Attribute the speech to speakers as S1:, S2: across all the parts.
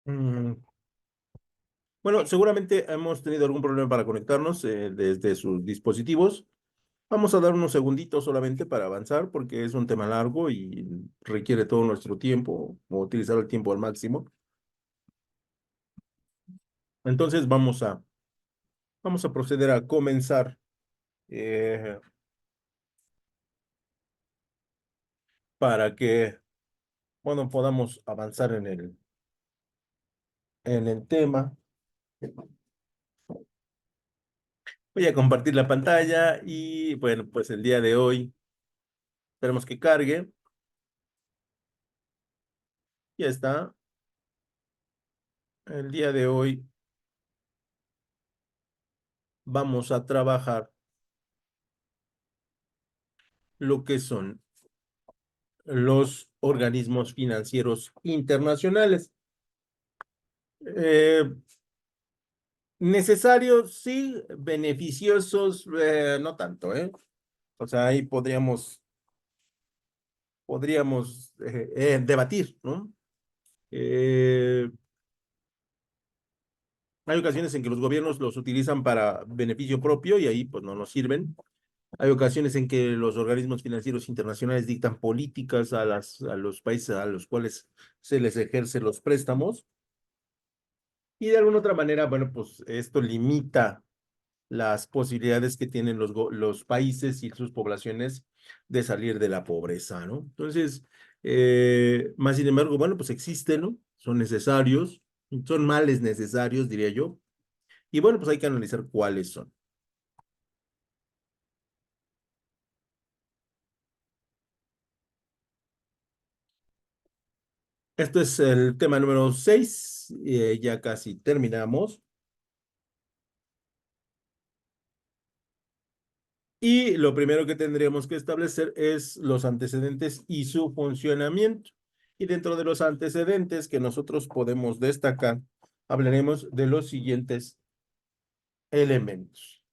S1: Mm, Bueno, seguramente hemos tenido algún problema para conectarnos desde sus dispositivos. Vamos a dar unos segunditos solamente para avanzar porque es un tema largo y requiere todo nuestro tiempo, o utilizar el tiempo al máximo. Entonces vamos a proceder a comenzar eh, para que, bueno, podamos avanzar en el tema. Voy a compartir la pantalla y, bueno, pues el día de hoy esperemos que cargue. Ya está. El día de hoy vamos a trabajar lo que son los organismos financieros internacionales. Eh, Necesarios, sí, beneficiosos, no tanto, ¿eh? O sea, ahí podríamos debatir, ¿no? Eh, Hay ocasiones en que los gobiernos los utilizan para beneficio propio y ahí pues no nos sirven. Hay ocasiones en que los organismos financieros internacionales dictan políticas a los países a los cuales se les ejercen los préstamos y de alguna otra manera, bueno, pues esto limita las posibilidades que tienen los países y sus poblaciones de salir de la pobreza, ¿no? Entonces, más sin embargo, bueno, pues existen, ¿no? Son necesarios, son males necesarios, diría yo, y bueno, pues hay que analizar cuáles son. Esto es el tema número 6, ya casi terminamos. Y lo primero que tendríamos que establecer es los antecedentes y su funcionamiento. Y dentro de los antecedentes que nosotros podemos destacar, hablaremos de los siguientes elementos.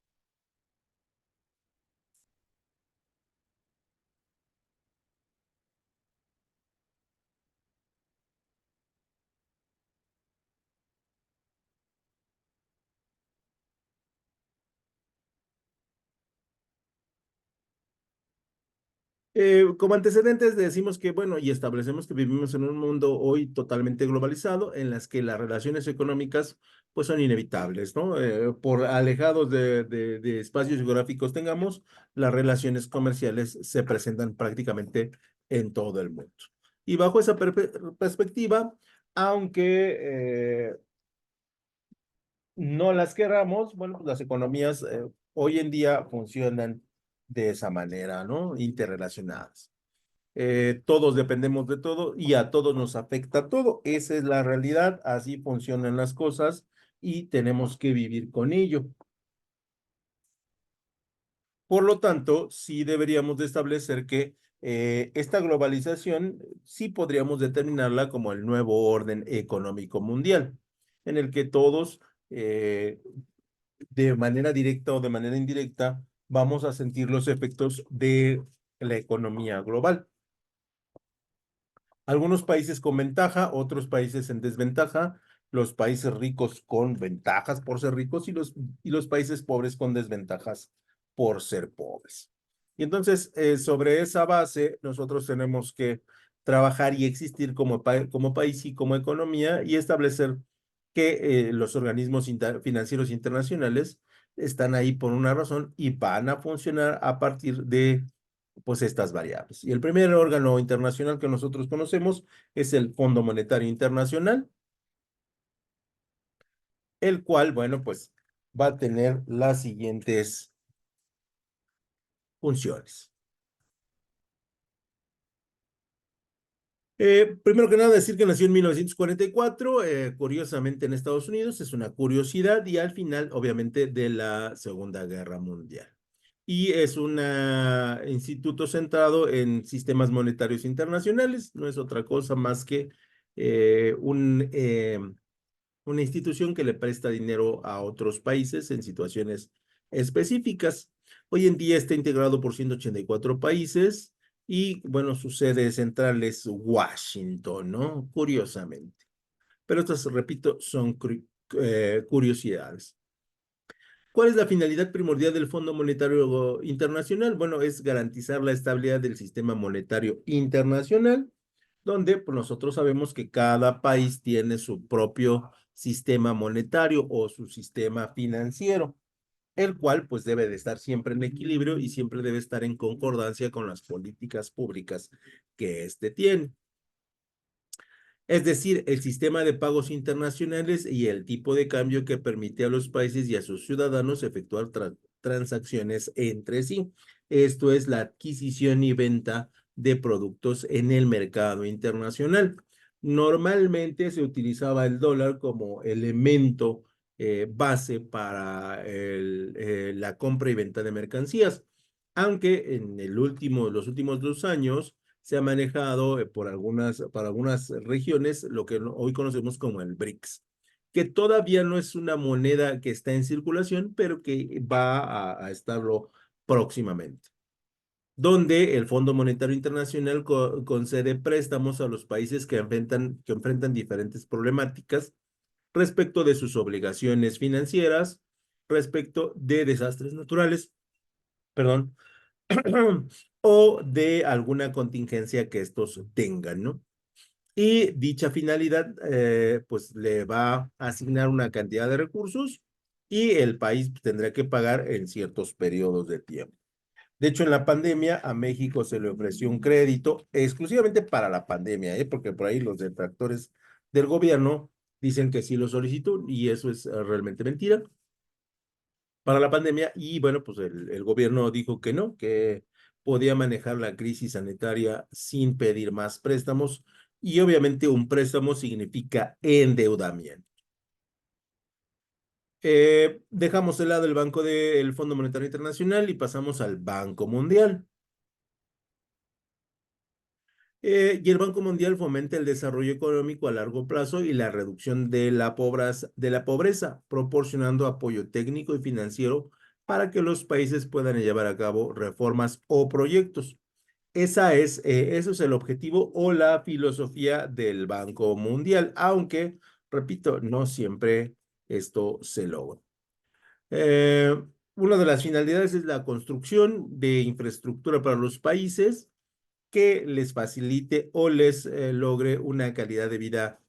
S1: Como antecedentes decimos que, bueno, y establecemos que vivimos en un mundo hoy totalmente globalizado, en las que las relaciones económicas pues son inevitables, ¿no? Por alejados de espacios geográficos tengamos, las relaciones comerciales se presentan prácticamente en todo el mundo. Y bajo esa perspectiva, aunque no las querramos, bueno, pues las economías hoy en día funcionan de esa manera, ¿no? Interrelacionadas. Todos dependemos de todo y a todos nos afecta todo. Esa es la realidad, así funcionan las cosas y tenemos que vivir con ello. Por lo tanto, sí deberíamos de establecer que esta globalización sí podríamos determinarla como el nuevo orden económico mundial, en el que todos, de manera directa o de manera indirecta, vamos a sentir los efectos de la economía global. Algunos países con ventaja, otros países en desventaja, los países ricos con ventajas por ser ricos y los países pobres con desventajas por ser pobres. Y entonces, sobre esa base, nosotros tenemos que trabajar y existir como país y como economía y establecer que los organismos financieros internacionales están ahí por una razón y van a funcionar a partir de pues estas variables. Y el primer órgano internacional que nosotros conocemos es el Fondo Monetario Internacional, el cual, bueno, pues va a tener las siguientes funciones. Primero que nada, decir que nació en 1944, curiosamente en Estados Unidos, es una curiosidad y al final, obviamente, de la Segunda Guerra Mundial. Y es un instituto centrado en sistemas monetarios internacionales, no es otra cosa más que eh, un, eh, una institución que le presta dinero a otros países en situaciones específicas. Hoy en día está integrado por 184 países y, bueno, su sede central es Washington, ¿no? Curiosamente. Pero estas, repito, son curiosidades. ¿Cuál es la finalidad primordial del Fondo Monetario Internacional? Bueno, es garantizar la estabilidad del sistema monetario internacional, donde pues, nosotros sabemos que cada país tiene su propio sistema monetario o su sistema financiero, el cual pues debe de estar siempre en equilibrio y siempre debe estar en concordancia con las políticas públicas que éste tiene. Es decir, el sistema de pagos internacionales y el tipo de cambio que permite a los países y a sus ciudadanos efectuar transacciones entre sí. Esto es la adquisición y venta de productos en el mercado internacional. Normalmente se utilizaba el dólar como elemento base para la compra y venta de mercancías, aunque en los últimos 2 años se ha manejado para algunas regiones lo que hoy conocemos como el BRICS, que todavía no es una moneda que está en circulación, pero que va a estarlo próximamente, donde el Fondo Monetario Internacional concede préstamos a los países que enfrentan diferentes problemáticas respecto de sus obligaciones financieras, respecto de desastres naturales, perdón, o de alguna contingencia que estos tengan, ¿no? Y dicha finalidad, pues le va a asignar una cantidad de recursos y el país tendrá que pagar en ciertos periodos de tiempo. De hecho, en la pandemia a México se le ofreció un crédito exclusivamente para la pandemia, ¿eh? Porque por ahí los detractores del gobierno dicen que sí lo solicitó y eso es realmente mentira para la pandemia y bueno, pues el gobierno dijo que no, que podía manejar la crisis sanitaria sin pedir más préstamos y obviamente un préstamo significa endeudamiento. Dejamos de lado el Fondo Monetario Internacional y pasamos al Banco Mundial. Y el Banco Mundial fomenta el desarrollo económico a largo plazo y la reducción de la pobreza, proporcionando apoyo técnico y financiero para que los países puedan llevar a cabo reformas o proyectos. Eso es el objetivo o la filosofía del Banco Mundial, aunque, repito, no siempre esto se logra. Eh, una de las finalidades es la construcción de infraestructura para los países que les facilite o les logre una calidad de vida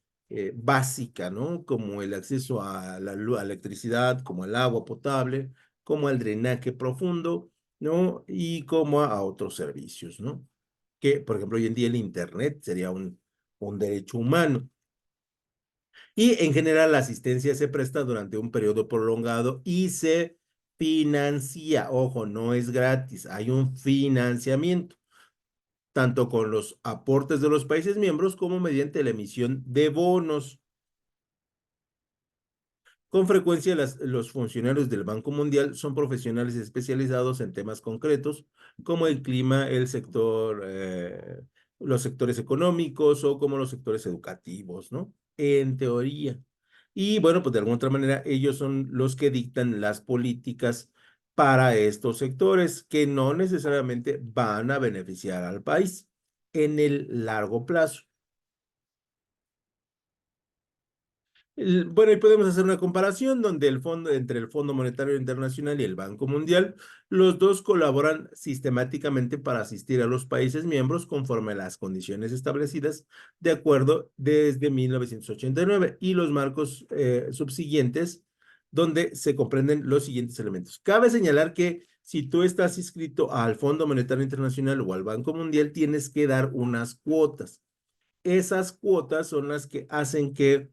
S1: básica, ¿no? Como el acceso a a la electricidad, como el agua potable, como el drenaje profundo, ¿no? Y como a otros servicios, ¿no? Que, por ejemplo, hoy en día el Internet sería un derecho humano. Y en general la asistencia se presta durante un periodo prolongado y se financia. Ojo, no es gratis, hay un financiamiento tanto con los aportes de los países miembros como mediante la emisión de bonos. Con frecuencia, los funcionarios del Banco Mundial son profesionales especializados en temas concretos, como el clima, los sectores económicos o como los sectores educativos, ¿no? En teoría. Y bueno, pues de alguna otra manera, ellos son los que dictan las políticas para estos sectores que no necesariamente van a beneficiar al país en el largo plazo. Bueno, y podemos hacer una comparación donde entre el Fondo Monetario Internacional y el Banco Mundial, los dos colaboran sistemáticamente para asistir a los países miembros conforme a las condiciones establecidas de acuerdo desde 1989 y los marcos subsiguientes donde se comprenden los siguientes elementos. Cabe señalar que si tú estás inscrito al Fondo Monetario Internacional o al Banco Mundial, tienes que dar unas cuotas. Esas cuotas son las que hacen que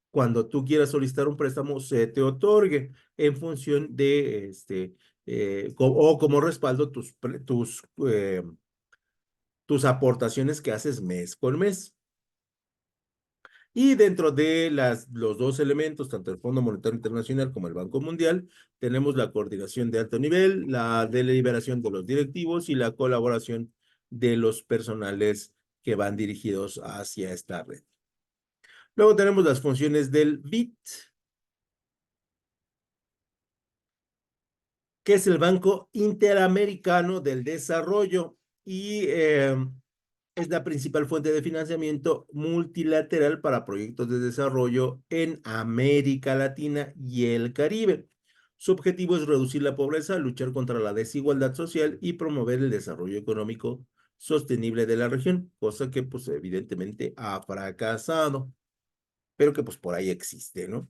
S1: cuando tú quieras solicitar un préstamo se te otorgue en función de o como respaldo tus aportaciones que haces mes con mes. Y dentro de los dos elementos, tanto el Fondo Monetario Internacional como el Banco Mundial, tenemos la coordinación de alto nivel, la deliberación de los directivos y la colaboración de los personales que van dirigidos hacia esta red. Luego tenemos las funciones del BID, que es el Banco Interamericano del Desarrollo y es la principal fuente de financiamiento multilateral para proyectos de desarrollo en América Latina y el Caribe. Su objetivo es reducir la pobreza, luchar contra la desigualdad social y promover el desarrollo económico sostenible de la región, cosa que pues evidentemente ha fracasado, pero que pues por ahí existe, ¿no?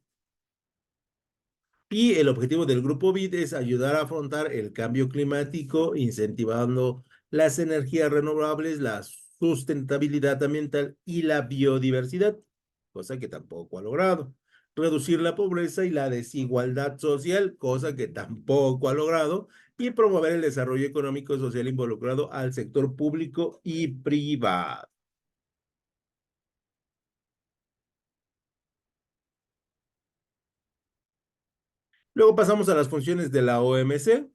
S1: Y el objetivo del grupo BID es ayudar a afrontar el cambio climático, incentivando las energías renovables, la sustentabilidad ambiental y la biodiversidad, cosa que tampoco ha logrado. Reducir la pobreza y la desigualdad social, cosa que tampoco ha logrado. Y promover el desarrollo económico y social involucrado al sector público y privado. Luego pasamos a las funciones de la OMC.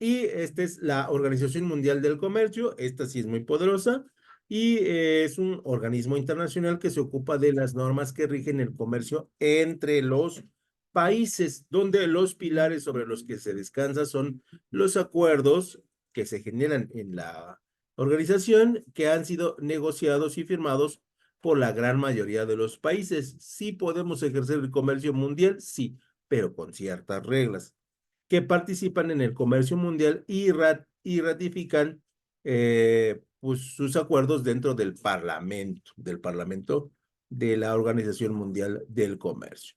S1: Y esta es la Organización Mundial del Comercio, esta sí es muy poderosa, y es un organismo internacional que se ocupa de las normas que rigen el comercio entre los países, donde los pilares sobre los que se descansa son los acuerdos que se generan en la organización, que han sido negociados y firmados por la gran mayoría de los países. Sí podemos ejercer el comercio mundial, sí, pero con ciertas reglas que participan en el comercio mundial y ratifican pues, sus acuerdos dentro del Parlamento de la Organización Mundial del Comercio.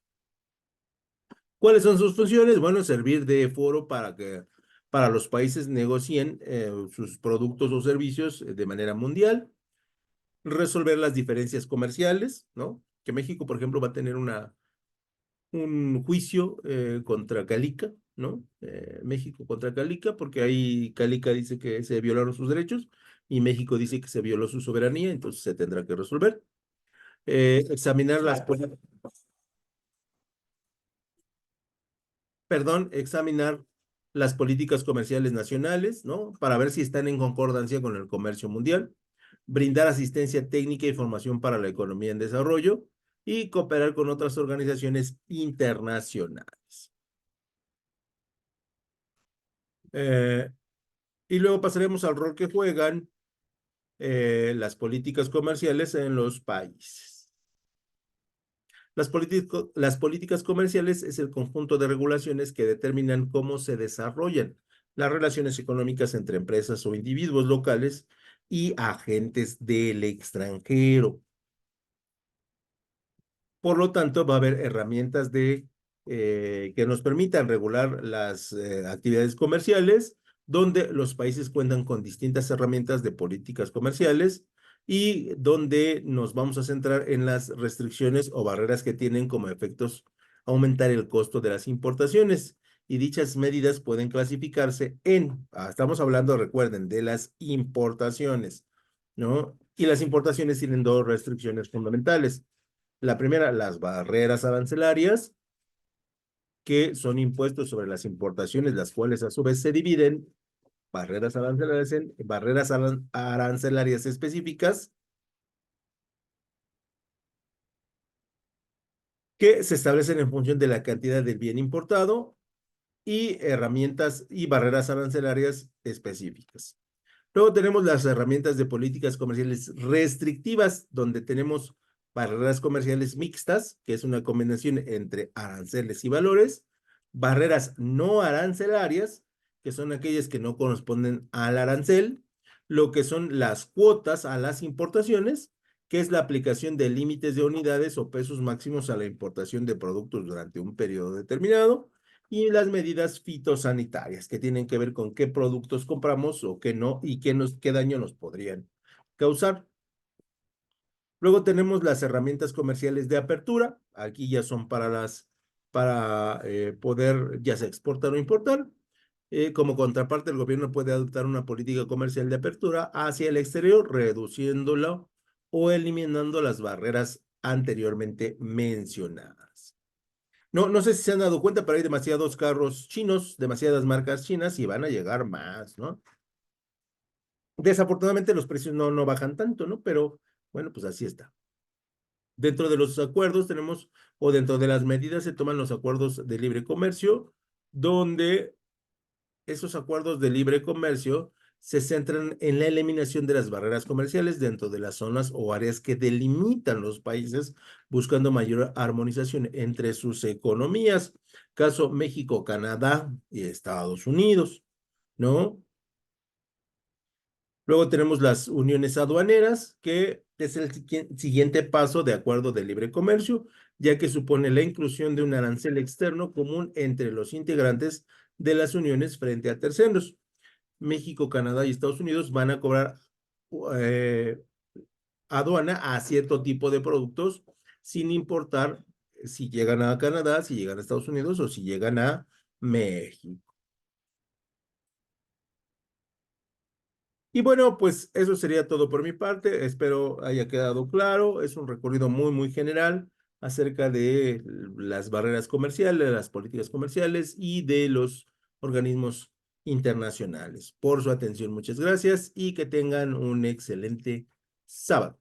S1: ¿Cuáles son sus funciones? Bueno, servir de foro para los países negocien sus productos o servicios de manera mundial, resolver las diferencias comerciales, ¿no? Que México, por ejemplo, va a tener un juicio contra Calica, ¿no? México contra Calica, porque ahí Calica dice que se violaron sus derechos y México dice que se violó su soberanía, entonces se tendrá que resolver. Examinar examinar las políticas comerciales nacionales, ¿no? Para ver si están en concordancia con el comercio mundial, brindar asistencia técnica y formación para la economía en desarrollo y cooperar con otras organizaciones internacionales. Eh, Y luego pasaremos al rol que juegan las políticas comerciales en los países. Las políticas comerciales es el conjunto de regulaciones que determinan cómo se desarrollan las relaciones económicas entre empresas o individuos locales y agentes del extranjero. Por lo tanto, va a haber herramientas que nos permitan regular las actividades comerciales, donde los países cuentan con distintas herramientas de políticas comerciales y donde nos vamos a centrar en las restricciones o barreras que tienen como efectos aumentar el costo de las importaciones. Y dichas medidas pueden clasificarse estamos hablando, recuerden, de las importaciones, ¿no? Y las importaciones tienen dos restricciones fundamentales. La primera, las barreras arancelarias, que son impuestos sobre las importaciones, las cuales a su vez se dividen barreras arancelarias en barreras arancelarias específicas que se establecen en función de la cantidad del bien importado y herramientas y barreras arancelarias específicas. Luego tenemos las herramientas de políticas comerciales restrictivas, donde tenemos barreras comerciales mixtas, que es una combinación entre aranceles y valores, barreras no arancelarias, que son aquellas que no corresponden al arancel, lo que son las cuotas a las importaciones, que es la aplicación de límites de unidades o pesos máximos a la importación de productos durante un periodo determinado, y las medidas fitosanitarias, que tienen que ver con qué productos compramos o qué no, y qué daño nos podrían causar. Luego tenemos las herramientas comerciales de apertura. Aquí ya son para poder ya sea exportar o importar. Como contraparte, el gobierno puede adoptar una política comercial de apertura hacia el exterior, reduciéndolo o eliminando las barreras anteriormente mencionadas. No, no sé si se han dado cuenta, pero hay demasiados carros chinos, demasiadas marcas chinas y van a llegar más, ¿no? Desafortunadamente los precios no bajan tanto, ¿no? Pero bueno, pues así está. Dentro de los acuerdos tenemos, o dentro de las medidas se toman los acuerdos de libre comercio, donde esos acuerdos de libre comercio se centran en la eliminación de las barreras comerciales dentro de las zonas o áreas que delimitan los países, buscando mayor armonización entre sus economías. Caso México, Canadá y Estados Unidos, ¿no? Luego tenemos las uniones aduaneras, que es el siguiente paso de acuerdo de libre comercio, ya que supone la inclusión de un arancel externo común entre los integrantes de las uniones frente a terceros. México, Canadá y Estados Unidos van a cobrar eh, aduana a cierto tipo de productos, sin importar si llegan a Canadá, si llegan a Estados Unidos o si llegan a México. Y bueno, pues eso sería todo por mi parte. Espero haya quedado claro. Es un recorrido muy general acerca de las barreras comerciales, las políticas comerciales y de los organismos internacionales. Por su atención, muchas gracias y que tengan un excelente sábado.